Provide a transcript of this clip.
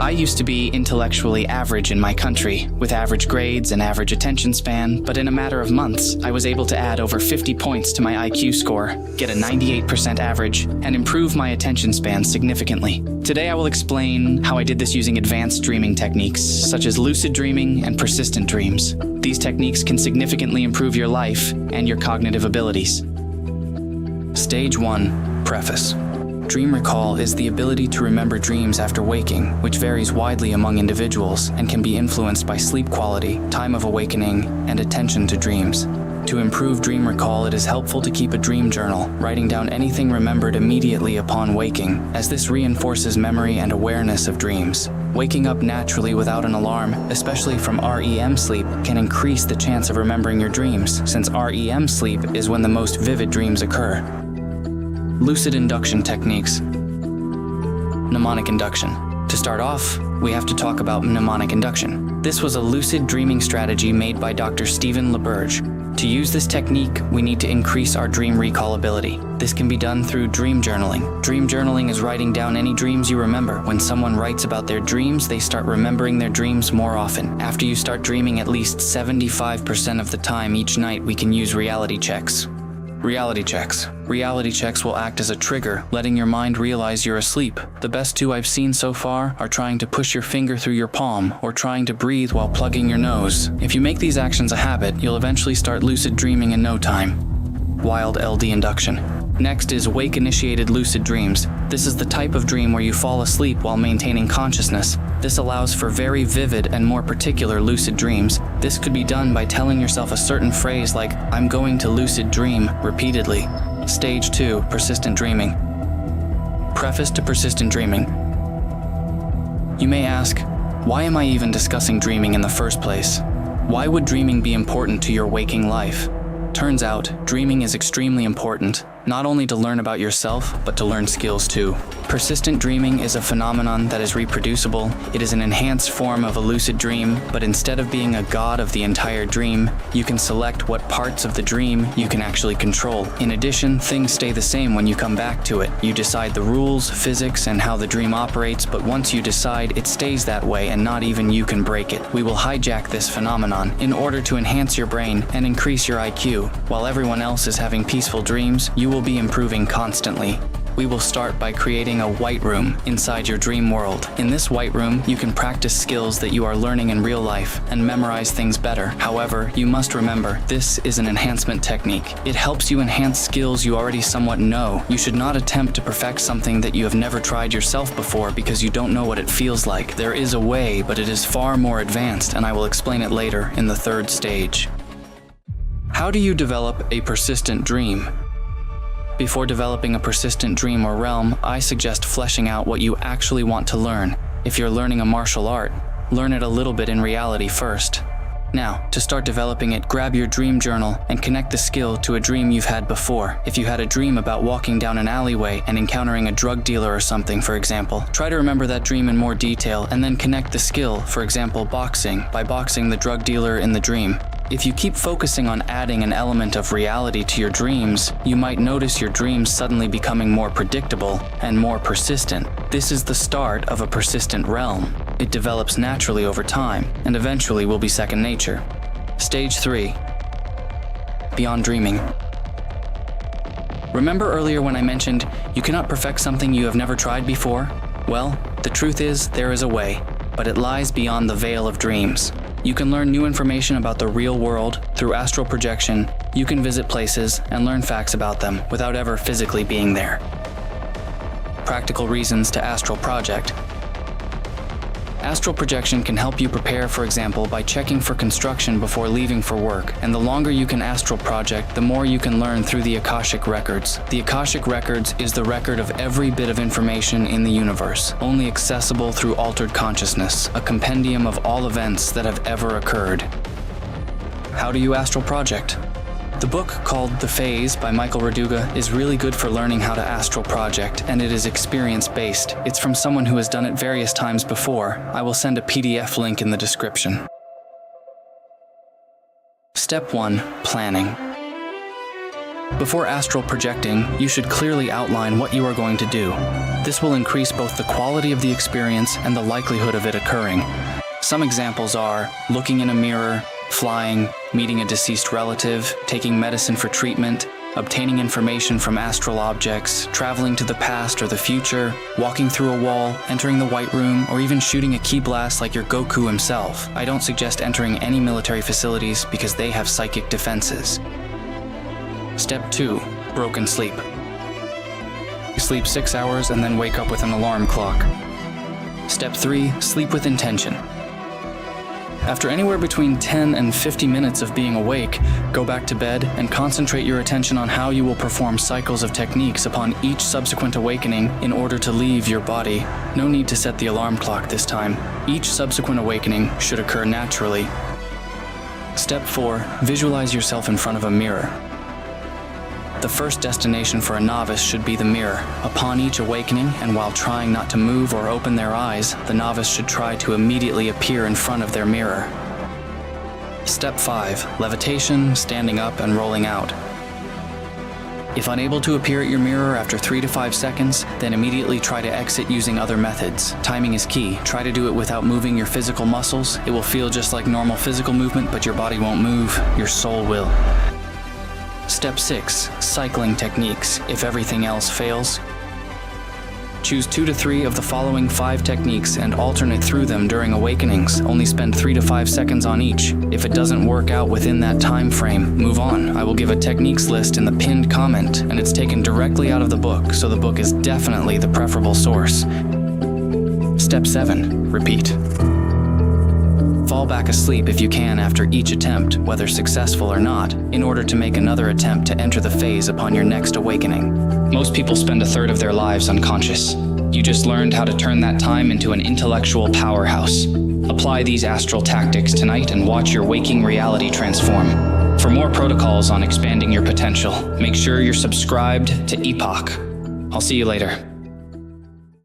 I used to be intellectually average in my country, with average grades and average attention span, but in a matter of months, I was able to add over 50 points to my IQ score, get a 98% average, and improve my attention span significantly. Today I will explain how I did this using advanced dreaming techniques, such as lucid dreaming and persistent dreams. These techniques can significantly improve your life and your cognitive abilities. Stage 1. Preface. Dream recall is the ability to remember dreams after waking, which varies widely among individuals and can be influenced by sleep quality, time of awakening, and attention to dreams. To improve dream recall, it is helpful to keep a dream journal, writing down anything remembered immediately upon waking, as this reinforces memory and awareness of dreams. Waking up naturally without an alarm, especially from REM sleep, can increase the chance of remembering your dreams, since REM sleep is when the most vivid dreams occur. Lucid induction techniques. Mnemonic induction. To start off, we have to talk about mnemonic induction. This was a lucid dreaming strategy made by Dr. Stephen LaBerge. To use this technique, we need to increase our dream recall ability. This can be done through dream journaling. Dream journaling is writing down any dreams you remember. When someone writes about their dreams, they start remembering their dreams more often. After you start dreaming at least 75% of the time each night, we can use reality checks. Reality checks. Reality checks will act as a trigger, letting your mind realize you're asleep. The best two I've seen so far are trying to push your finger through your palm or trying to breathe while plugging your nose. If you make these actions a habit, you'll eventually start lucid dreaming in no time. Wild LD induction. Next is wake-initiated lucid dreams. This is the type of dream where you fall asleep while maintaining consciousness. This allows for very vivid and more particular lucid dreams. This could be done by telling yourself a certain phrase like, "I'm going to lucid dream," repeatedly. Stage 2. Persistent dreaming. Preface to persistent dreaming. You may ask, why am I even discussing dreaming in the first place? Why would dreaming be important to your waking life? Turns out, dreaming is extremely important, not only to learn about yourself, but to learn skills too. Persistent dreaming is a phenomenon that is reproducible. It is an enhanced form of a lucid dream, but instead of being a god of the entire dream, you can select what parts of the dream you can actually control. In addition, things stay the same when you come back to it. You decide the rules, physics, and how the dream operates, but once you decide, it stays that way and not even you can break it. We will hijack this phenomenon in order to enhance your brain and increase your IQ. While everyone else is having peaceful dreams, you will be improving constantly. We will start by creating a white room inside your dream world. In this white room, you can practice skills that you are learning in real life and memorize things better. However, you must remember, this is an enhancement technique. It helps you enhance skills you already somewhat know. You should not attempt to perfect something that you have never tried yourself before because you don't know what it feels like. There is a way, but it is far more advanced, and I will explain it later in the third stage. How do you develop a persistent dream? Before developing a persistent dream or realm, I suggest fleshing out what you actually want to learn. If you're learning a martial art, learn it a little bit in reality first. Now, to start developing it, grab your dream journal and connect the skill to a dream you've had before. If you had a dream about walking down an alleyway and encountering a drug dealer or something, for example, try to remember that dream in more detail and then connect the skill, for example, boxing, by boxing the drug dealer in the dream. If you keep focusing on adding an element of reality to your dreams, you might notice your dreams suddenly becoming more predictable and more persistent. This is the start of a persistent realm. It develops naturally over time and eventually will be second nature. Stage 3. Beyond dreaming. Remember earlier when I mentioned you cannot perfect something you have never tried before? Well, the truth is there is a way, but it lies beyond the veil of dreams. You can learn new information about the real world through astral projection. You can visit places and learn facts about them without ever physically being there. Practical reasons to astral project. Astral projection can help you prepare, for example, by checking for construction before leaving for work, and the longer you can astral project, the more you can learn through the Akashic Records. The Akashic Records is the record of every bit of information in the universe, only accessible through altered consciousness, a compendium of all events that have ever occurred. How do you astral project? The book called The Phase by Michael Raduga is really good for learning how to astral project, and it is experience-based. It's from someone who has done it various times before. I will send a PDF link in the description. Step 1. Planning. Before astral projecting, you should clearly outline what you are going to do. This will increase both the quality of the experience and the likelihood of it occurring. Some examples are looking in a mirror, flying, meeting a deceased relative, taking medicine for treatment, obtaining information from astral objects, traveling to the past or the future, walking through a wall, entering the White Room, or even shooting a ki blast like your Goku himself. I don't suggest entering any military facilities because they have psychic defenses. Step 2. Broken sleep. Sleep 6 hours and then wake up with an alarm clock. Step 3. Sleep with intention. After anywhere between 10 and 50 minutes of being awake, go back to bed and concentrate your attention on how you will perform cycles of techniques upon each subsequent awakening in order to leave your body. No need to set the alarm clock this time. Each subsequent awakening should occur naturally. Step 4. Visualize yourself in front of a mirror. The first destination for a novice should be the mirror. Upon each awakening, and while trying not to move or open their eyes, the novice should try to immediately appear in front of their mirror. Step 5. Levitation, standing up, and rolling out. If unable to appear at your mirror after 3 to 5 seconds, then immediately try to exit using other methods. Timing is key. Try to do it without moving your physical muscles. It will feel just like normal physical movement, but your body won't move. Your soul will. Step 6. Cycling techniques. If everything else fails, choose 2 to 3 of the following 5 techniques and alternate through them during awakenings. Only spend 3 to 5 seconds on each. If it doesn't work out within that time frame, move on. I will give a techniques list in the pinned comment, and it's taken directly out of the book, so the book is definitely the preferable source. Step 7. Repeat. Fall back asleep if you can after each attempt, whether successful or not, in order to make another attempt to enter the phase upon your next awakening. Most people spend a third of their lives unconscious. You just learned how to turn that time into an intellectual powerhouse. Apply these astral tactics tonight and watch your waking reality transform. For more protocols on expanding your potential, make sure you're subscribed to Epoch. I'll see you later.